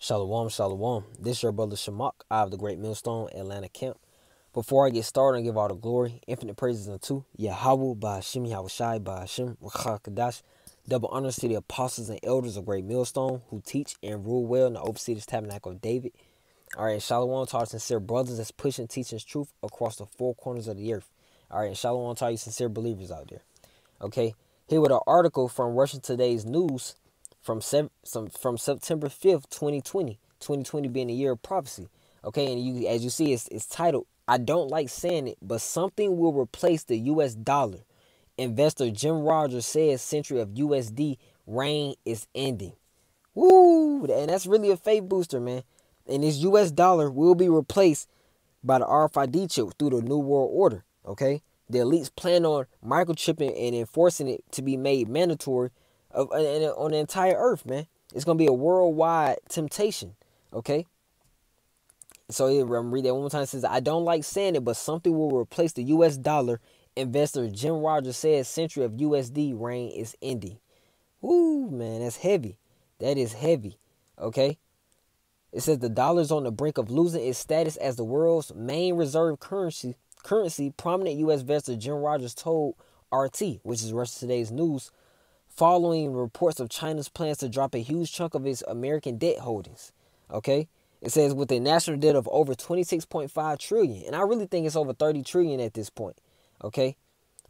Shalom, shalom. This your brother Shamak out of the Great Millstone, Atlanta camp. Before I get started and give all the glory, infinite praises unto Yahweh, by Hashem, Yahushai, by Hashem, Rakha Kadash. Double honors to the apostles and elders of Great Millstone who teach and rule well and oversee this tabernacle of David. All right, shalom to our sincere brothers that's pushing, teaching truth across the four corners of the earth. All right, and shalom to all you sincere believers out there. Okay, here with an article from Russian Today's News from September 5th, 2020. 2020 being the year of prophecy. Okay, and you, as you see, it's titled, I don't like saying it, but something will replace the US dollar. Investor Jim Rogers says century of USD reign is ending. Woo! And that's really a faith booster, man. And this US dollar will be replaced by the RFID chip through the New World Order. Okay? The elites plan on microchipping and enforcing it to be made mandatory on the entire earth, man. It's going to be a worldwide temptation. Okay? So I'm going to read that one more time. It says, I don't like saying it, but something will replace the US dollar. Investor Jim Rogers says century of USD reign is ending. Woo, man, that's heavy. That is heavy. Okay? It says the dollar is on the brink of losing its status as the world's main reserve currency. Prominent U.S. investor Jim Rogers told RT, which is Russia Today's News, following reports of China's plans to drop a huge chunk of its American debt holdings. Okay? It says with a national debt of over 26.5 trillion, and I really think it's over 30 trillion at this point. Okay?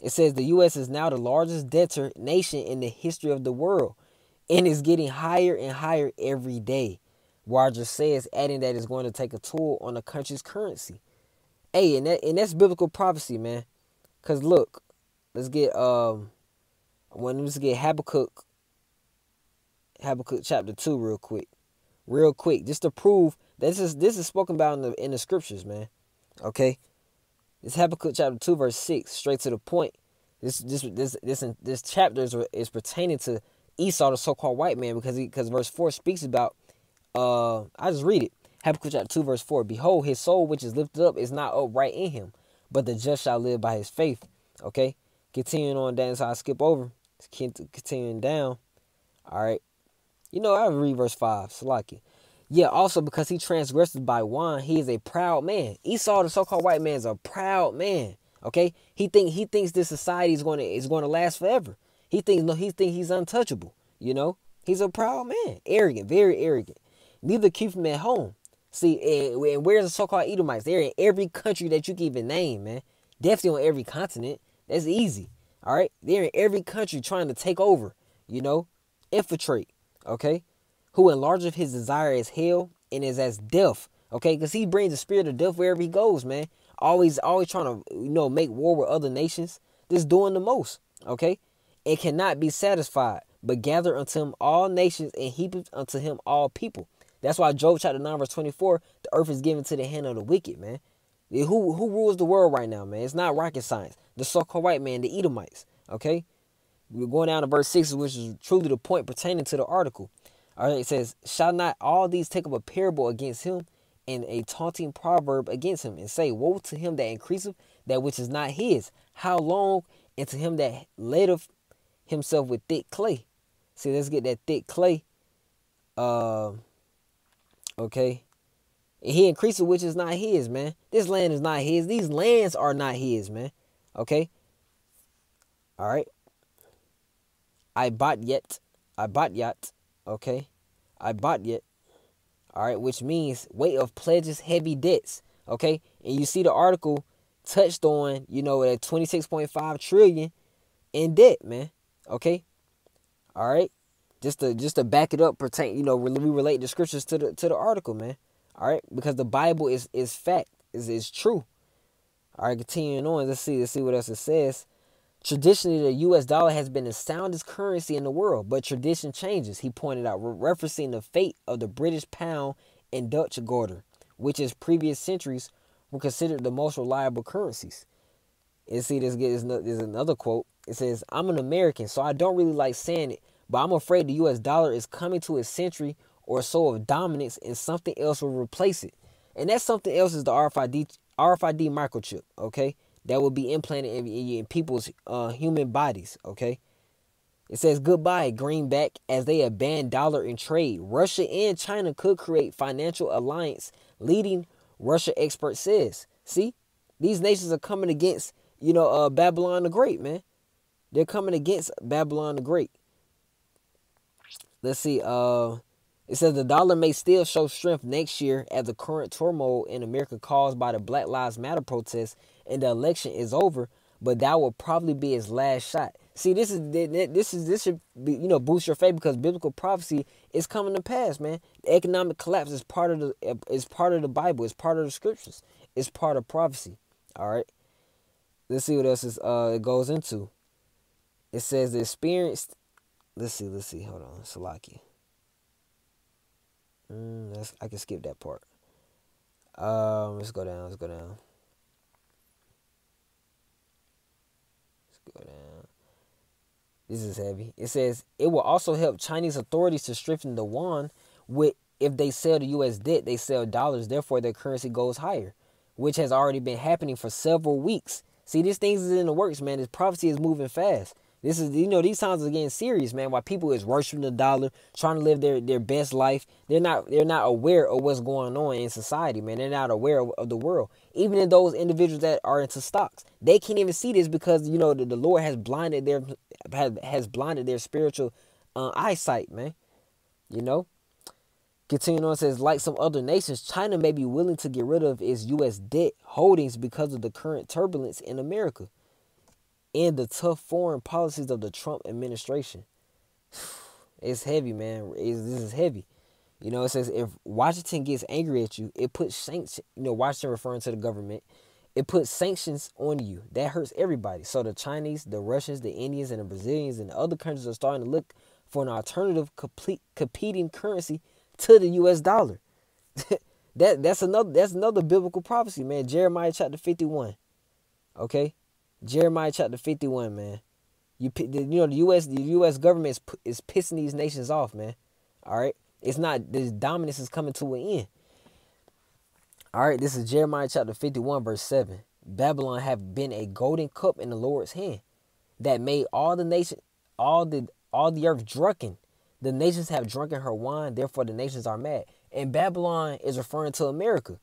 It says the U.S. is now the largest debtor nation in the history of the world and is getting higher and higher every day. Rogers says, adding that it's going to take a toll on the country's currency. Hey, and that's biblical prophecy, man. Cause look, let's get Habakkuk chapter 2 real quick, just to prove that this is spoken about in the scriptures, man. Okay, it's Habakkuk chapter 2 verse 6, straight to the point. This chapter is pertaining to Esau, the so-called white man, because verse 4 speaks about. I just read it. Habakkuk chapter 2 verse 4. Behold, his soul which is lifted up is not upright in him, but the just shall live by his faith. Okay, continuing on down, so I skip over. Continuing down. All right. I read verse 5. Salaki. Yeah, also because he transgresses by wine, he is a proud man. Esau, the so-called white man, is a proud man. Okay, he thinks this society is going to last forever. He thinks he's untouchable. He's a proud man, arrogant, very arrogant. Neither keep him at home. See, and where's the so-called Edomites? They're in every country that you can even name, man. Definitely on every continent. That's easy. All right, they're in every country trying to take over. Infiltrate. Okay, who enlargeth his desire as hell and is as death. Okay, because he brings the spirit of death wherever he goes, man. Always trying to make war with other nations. Just doing the most. Okay, and cannot be satisfied, but gather unto him all nations and heap unto him all people. That's why Job chapter 9 verse 24, the earth is given to the hand of the wicked, man. Who rules the world right now, man? It's not rocket science. The so-called white man, the Edomites. Okay, we're going down to verse 6, which is truly the point pertaining to the article. All right, it says, shall not all these take up a parable against him and a taunting proverb against him, and say, woe to him that increaseth that which is not his? How long? And to him that ladeth himself with thick clay. See, let's get that thick clay. Okay. And he increases which is not his, man. This land is not his. These lands are not his, man. Okay. All right. I bought yet. Okay. I bought yet. All right. Which means weight of pledges, heavy debts. Okay. And you see the article touched on, that 26.5 trillion in debt, man. Okay. All right. Just to back it up, we relate the scriptures to the article, man. All right, because the Bible is fact, is true. All right, continuing on, let's see what else it says. Traditionally, the U.S. dollar has been the soundest currency in the world, but tradition changes. He pointed out, referencing the fate of the British pound and Dutch guilder, which in previous centuries were considered the most reliable currencies. And see, there's another quote. It says, I'm an American, so I don't really like saying it, but I'm afraid the U.S. dollar is coming to a century or so of dominance and something else will replace it. And that something else is the RFID microchip, okay? That will be implanted in people's human bodies, okay? It says goodbye, greenback, as they have banned dollar in trade. Russia and China could create financial alliance, leading Russia expert says. See, these nations are coming against, Babylon the Great, man. They're coming against Babylon the Great. Let's see. It says the dollar may still show strength next year as the current turmoil in America caused by the Black Lives Matter protests and the election is over, but that will probably be his last shot. See, this should be, boost your faith because biblical prophecy is coming to pass, man. The economic collapse is part of the Bible. It's part of the scriptures. It's part of prophecy. All right. Let's see what else it goes into. It says the experienced. Let's see. Hold on, Salaki. I can skip that part. Let's go down. Let's go down. This is heavy. It says it will also help Chinese authorities to strengthen the yuan. If they sell the U.S. debt, they sell dollars. Therefore, their currency goes higher, which has already been happening for several weeks. See, these things is in the works, man. This prophecy is moving fast. This is, these times are getting serious, man. While people is worshiping the dollar, trying to live their best life, they're not aware of what's going on in society, man. They're not aware of the world. Even in those individuals that are into stocks, they can't even see this because the Lord has blinded their spiritual eyesight, man. Continuing on, it says, like some other nations, China may be willing to get rid of its U.S. debt holdings because of the current turbulence in America and the tough foreign policies of the Trump administration. It's heavy, man. This is heavy. It says if Washington gets angry at you, it puts sanctions. Washington referring to the government. It puts sanctions on you. That hurts everybody. So the Chinese, the Russians, the Indians, and the Brazilians, and the other countries are starting to look for an alternative, competing currency to the U.S. dollar. That's another biblical prophecy, man. Jeremiah chapter 51. Okay. Jeremiah chapter 51, man. The U.S. government is pissing these nations off, man. All right, it's not, this dominance is coming to an end. All right, this is Jeremiah chapter 51, verse 7. Babylon have been a golden cup in the Lord's hand that made all the earth drunken. The nations have drunken her wine, therefore the nations are mad. And Babylon is referring to America.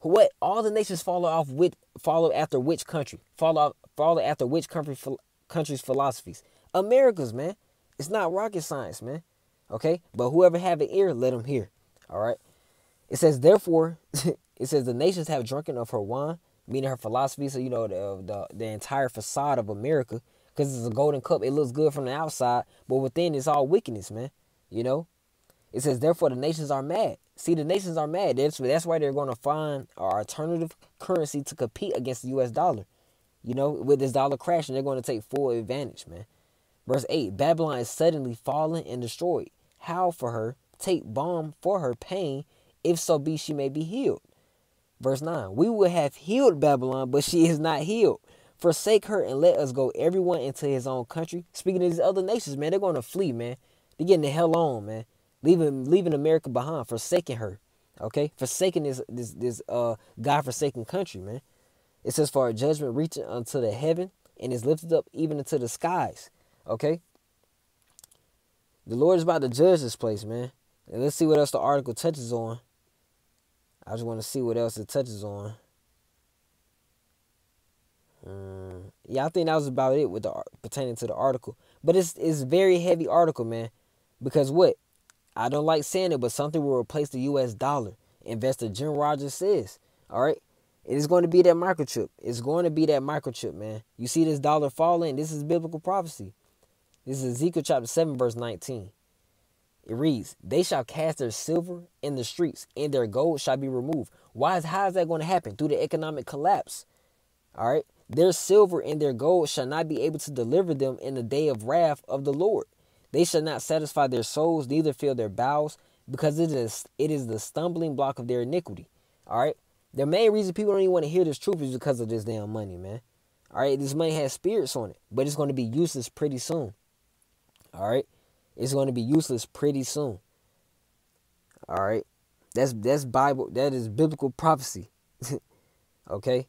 What all the nations follow after which country? Follow after which country's philosophies? America's, man. It's not rocket science, man. Okay? But whoever have an ear, let him hear. All right? It says, therefore, it says the nations have drunken of her wine, meaning her philosophy. So, the entire facade of America, because it's a golden cup. It looks good from the outside, but within it's all wickedness, man. It says, therefore, the nations are mad. See, the nations are mad. That's why they're going to find an alternative currency to compete against the U.S. dollar. With this dollar crashing, they're going to take full advantage, man. Verse 8, Babylon is suddenly fallen and destroyed. Howl for her, take balm for her pain, if so be she may be healed. Verse 9, we will have healed Babylon, but she is not healed. Forsake her and let us go everyone into his own country. Speaking of these other nations, man, they're going to flee, man. They're getting the hell on, man. Leaving America behind, forsaking her. Okay? Forsaking this God-forsaken country, man. It says, for a judgment reaching unto the heaven and is lifted up even into the skies. Okay? The Lord is about to judge this place, man. And let's see what else the article touches on. I just want to see what else it touches on. Yeah, I think that was about it with pertaining to the article. But it's very heavy article, man. Because what? I don't like saying it, but something will replace the U.S. dollar. Investor Jim Rogers says. All right? It is going to be that microchip. It's going to be that microchip, man. You see this dollar falling? This is biblical prophecy. This is Ezekiel chapter 7, verse 19. It reads, they shall cast their silver in the streets, and their gold shall be removed. How is that going to happen? Through the economic collapse. All right? Their silver and their gold shall not be able to deliver them in the day of wrath of the Lord. They shall not satisfy their souls, neither fill their bowels, because it is the stumbling block of their iniquity. All right? The main reason people don't even want to hear this truth is because of this damn money, man. All right? This money has spirits on it, but it's going to be useless pretty soon. All right? It's going to be useless pretty soon. All right? That's Bible. That is biblical prophecy. Okay?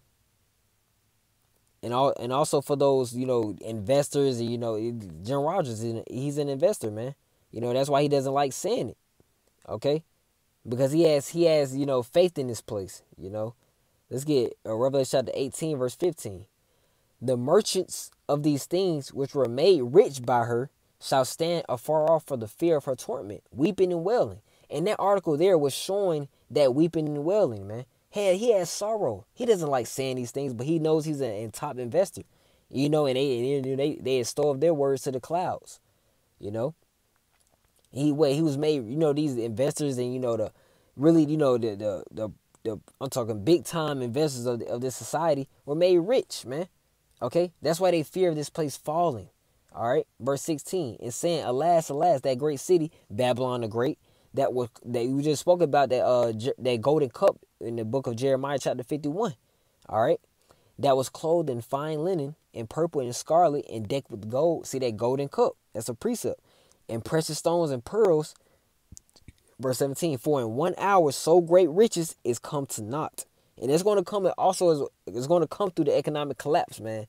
and also for those, investors, and Jim Rogers, he's an investor, man. That's why he doesn't like saying it. Okay, because he has faith in this place. Let's get Revelation chapter 18 verse 15. The merchants of these things which were made rich by her shall stand afar off for the fear of her torment, weeping and wailing. And that article there was showing that weeping and wailing, man. He has sorrow. He doesn't like saying these things, but he knows he's a top investor. And they extol their words to the clouds. You know, he was made. These investors and the really the I'm talking big time investors of this society were made rich, man. Okay, that's why they fear this place falling. All right, verse 16 is saying, "Alas, alas, that great city, Babylon the Great, that we just spoke about, that golden cup in the book of Jeremiah chapter 51. All right, that was clothed in fine linen, and purple and scarlet, and decked with gold. See that golden cup? That's a precept, and precious stones and pearls." Verse 17, "For in 1 hour so great riches is come to naught." And it's going to come, it's going to come through the economic collapse, man.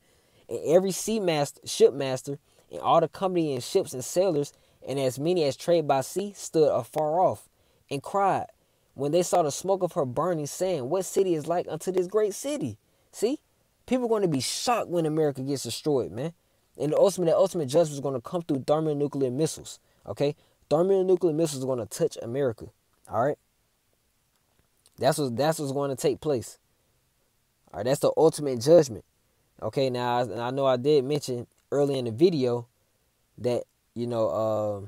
And every shipmaster, and all the company and ships and sailors, and as many as trade by sea, stood afar off, and cried, when they saw the smoke of her burning, saying, "What city is like unto this great city?" See? People are going to be shocked when America gets destroyed, man. And the ultimate judgment is going to come through thermonuclear missiles. Okay? Thermonuclear missiles are going to touch America. All right? That's what's going to take place. All right, that's the ultimate judgment. Okay, now I know I did mention early in the video that the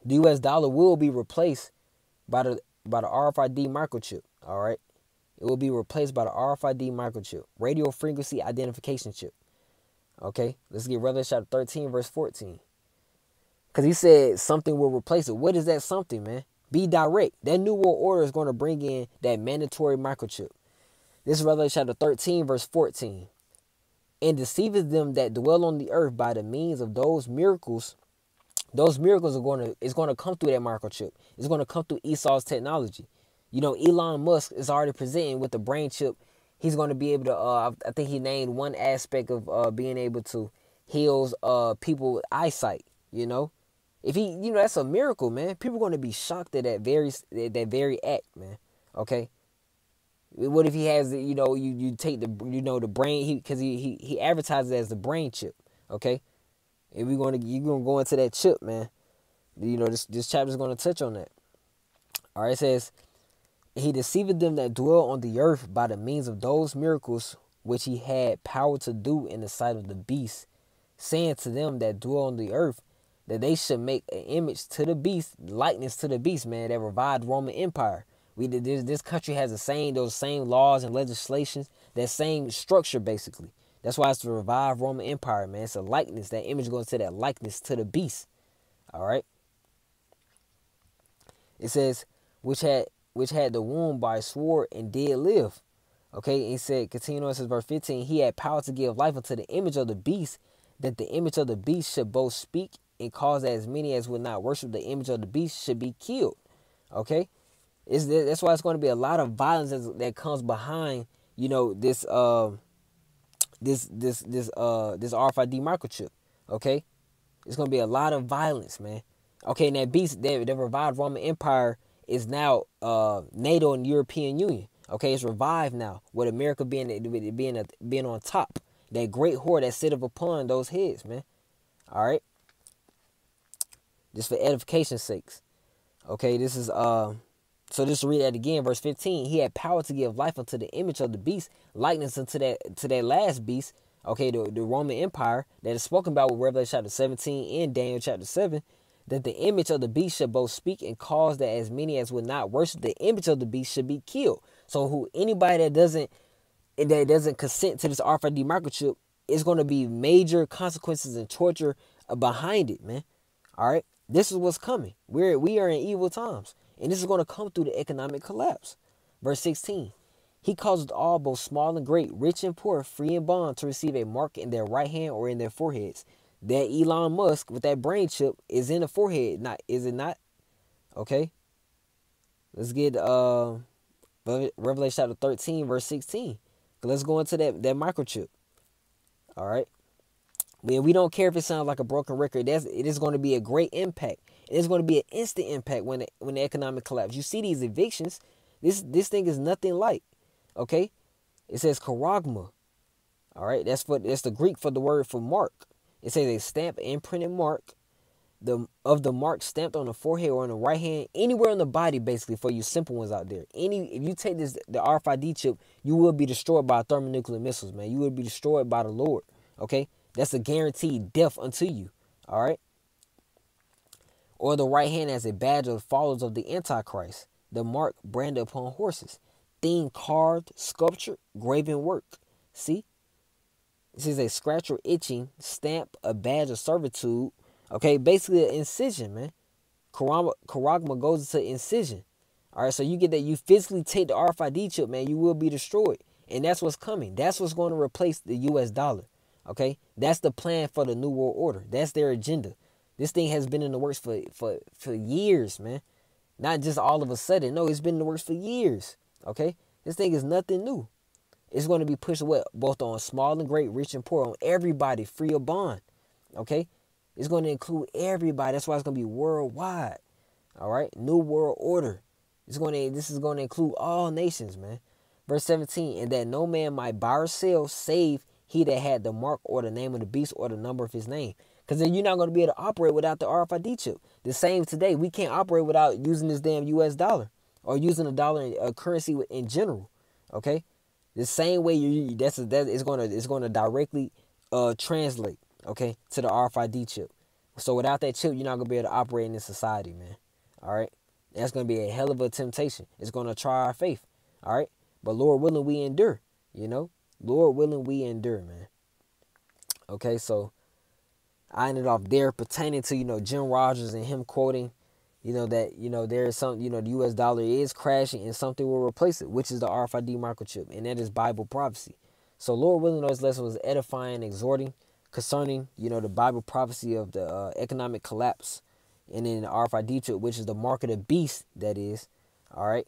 U.S. dollar will be replaced by the RFID microchip. All right, it will be replaced by the RFID microchip, radio frequency identification chip. Okay, let's get Revelation chapter 13 verse 14. Because he said something will replace it. What is that something, man? Be direct. That new world order is going to bring in that mandatory microchip. This is Revelation chapter 13, verse 14. "And deceiveth them that dwell on the earth by the means of those miracles." Those miracles is going to come through that microchip. It's going to come through Esau's technology. Elon Musk is already presenting with the brain chip. He's going to be able to, I think he named one aspect of being able to heal people with eyesight, If he, that's a miracle, man. People are going to be shocked at that very act, man. Okay. What if he has, you take the, the brain, because he advertises it as the brain chip. Okay. And you're going to go into that chip, man. This chapter is going to touch on that. All right. It says, "He deceived them that dwell on the earth by the means of those miracles which he had power to do in the sight of the beast, saying to them that dwell on the earth, that they should make an image to the beast, likeness to the beast," man, that revived Roman Empire. This country has those same laws and legislations, that same structure, basically. That's why it's the revived Roman Empire, man. It's a likeness. That image goes to that likeness to the beast. All right. It says, which had the womb by a sword and did live. Okay, he said, continue on, it says verse 15, "He had power to give life unto the image of the beast, that the image of the beast should both speak, and cause as many as would not worship the image of the beast should be killed." Okay, that's why it's going to be a lot of violence that comes behind this RFID microchip. Okay, it's going to be a lot of violence, man. Okay, and that beast, the revived Roman Empire is now NATO and European Union. Okay, it's revived now, with America being on top. That great whore that sitteth upon those heads, man. All right, just for edification's sakes. Okay, this is so just to read that again, verse 15. "He had power to give life unto the image of the beast, likeness unto that last beast." Okay, the Roman Empire that is spoken about with Revelation chapter 17 and Daniel chapter 7, that the image of the beast should both speak, and cause that as many as would not worship the image of the beast should be killed. So anybody that doesn't consent to this RFID microchip, is going to be major consequences and torture behind it, man. All right, this is what's coming. We are in evil times, and this is going to come through the economic collapse. Verse 16. "He causeth all, both small and great, rich and poor, free and bond, to receive a mark in their right hand or in their foreheads." That Elon Musk with that brain chip is in the forehead, is it not? Okay. Let's get Revelation chapter 13, verse 16. Let's go into that microchip. All right. Man, we don't care if it sounds like a broken record. It is going to be a great impact. It is going to be an instant impact when the economic collapse. You see these evictions. This thing is nothing like. Okay, it says charagma. All right, that's the Greek for the word for mark. It says a stamp, imprinted mark, the mark stamped on the forehead or on the right hand, anywhere on the body, basically, for you simple ones out there. If you take the RFID chip, you will be destroyed by thermonuclear missiles, man. You will be destroyed by the Lord. Okay, that's a guaranteed death unto you. All right, or the right hand as a badge of followers of the Antichrist. The mark branded upon horses, thing carved, sculpture, graven work. See, this is a scratch or itching, stamp, a badge of servitude. Okay, basically an incision, man. Charagma goes into incision. All right, so you get that. You physically take the RFID chip, man, you will be destroyed. And that's what's coming. That's what's going to replace the US dollar. Okay, that's the plan for the New World Order. That's their agenda. This thing has been in the works for years, man. Not just all of a sudden. No, it's been in the works for years. Okay, this thing is nothing new. It's going to be pushed what both on small and great, rich and poor, on everybody, free or bond. Okay, it's going to include everybody. That's why it's going to be worldwide. All right, New World Order. This is going to include all nations, man. Verse 17, and that no man might buy or sell save he that had the mark or the name of the beast or the number of his name. Because then you're not going to be able to operate without the RFID chip. The same today. We can't operate without using this damn US dollar or using a dollar currency in general. Okay, the same way it's gonna directly translate, okay, to the RFID chip. So without that chip, you're not gonna be able to operate in this society, man. All right, that's gonna be a hell of a temptation. It's gonna try our faith. All right, but Lord willing, we endure. You know, Lord willing, we endure, man. Okay, so I ended off there pertaining to Jim Rogers and him quoting that there is some the US dollar is crashing and something will replace it, which is the RFID microchip, and that is Bible prophecy. So Lord willing, this lesson was edifying, exhorting concerning the Bible prophecy of the economic collapse, and then the RFID chip, which is the mark of the beast. That is, all right.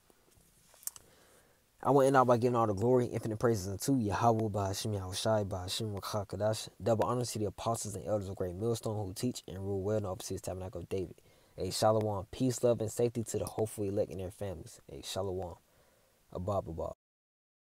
I want to end out by giving all the glory, infinite praises unto Yahweh, by Hashem Yahushai, by Hashem Rakakadash. Double honor to the apostles and elders of Great Millstone who teach and rule well in the overseas tabernacle of David. A shalom, peace, love, and safety to the hopeful elect and their families. A shalom, abab, abab.